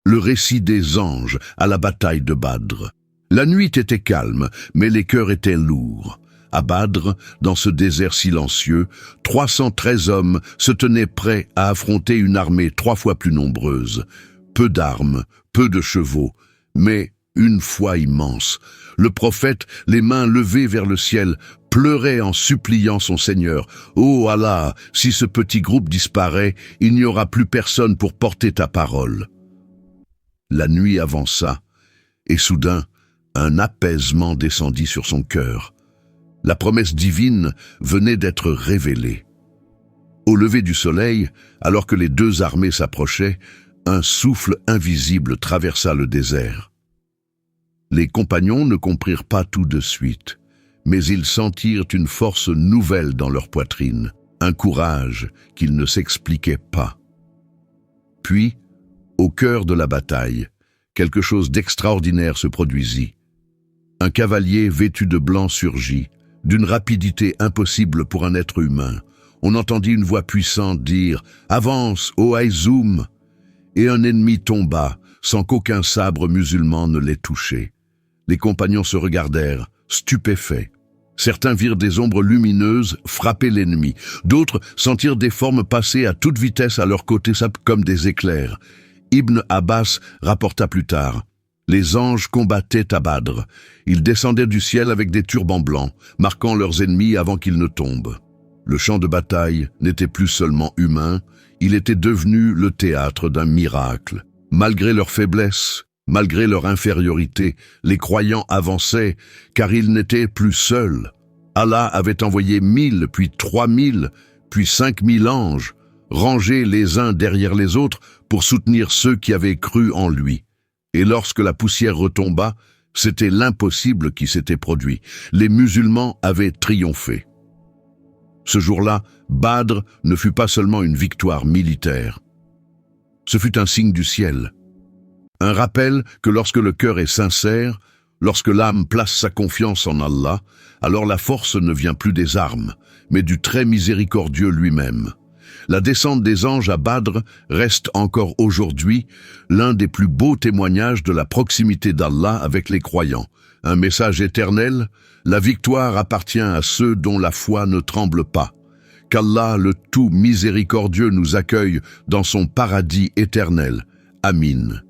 le récit des anges à la bataille de Badr. La nuit était calme, mais les cœurs étaient lourds. À Badr, dans ce désert silencieux, 313 hommes se tenaient prêts à affronter une armée 3 fois plus nombreuse. Peu d'armes, peu de chevaux, mais une foi immense. Le prophète, les mains levées vers le ciel, pleurait en suppliant son Seigneur. « Ô Allah, si ce petit groupe disparaît, il n'y aura plus personne pour porter ta parole. » La nuit avança, et soudain, un apaisement descendit sur son cœur. La promesse divine venait d'être révélée. Au lever du soleil, alors que les 2 armées s'approchaient, un souffle invisible traversa le désert. Les compagnons ne comprirent pas tout de suite, mais ils sentirent une force nouvelle dans leur poitrine, un courage qu'ils ne s'expliquaient pas. Puis, au cœur de la bataille, quelque chose d'extraordinaire se produisit. Un cavalier vêtu de blanc surgit, d'une rapidité impossible pour un être humain. On entendit une voix puissante dire « Avance, ô Aïzoum !» Et un ennemi tomba, sans qu'aucun sabre musulman ne l'ait touché. Les compagnons se regardèrent, stupéfaits. Certains virent des ombres lumineuses frapper l'ennemi. D'autres sentirent des formes passer à toute vitesse à leur côté comme des éclairs. Ibn Abbas rapporta plus tard. Les anges combattaient à Badr. Ils descendaient du ciel avec des turbans blancs, marquant leurs ennemis avant qu'ils ne tombent. Le champ de bataille n'était plus seulement humain, il était devenu le théâtre d'un miracle. Malgré leur faiblesse, malgré leur infériorité, les croyants avançaient, car ils n'étaient plus seuls. Allah avait envoyé 1000, puis 3000, puis 5000 anges, rangés les uns derrière les autres pour soutenir ceux qui avaient cru en lui. Et lorsque la poussière retomba, c'était l'impossible qui s'était produit. Les musulmans avaient triomphé. Ce jour-là, Badr ne fut pas seulement une victoire militaire. Ce fut un signe du ciel. Un rappel que lorsque le cœur est sincère, lorsque l'âme place sa confiance en Allah, alors la force ne vient plus des armes, mais du très miséricordieux lui-même. La descente des anges à Badr reste encore aujourd'hui l'un des plus beaux témoignages de la proximité d'Allah avec les croyants. Un message éternel, la victoire appartient à ceux dont la foi ne tremble pas. Qu'Allah, le tout miséricordieux, nous accueille dans son paradis éternel. Amin.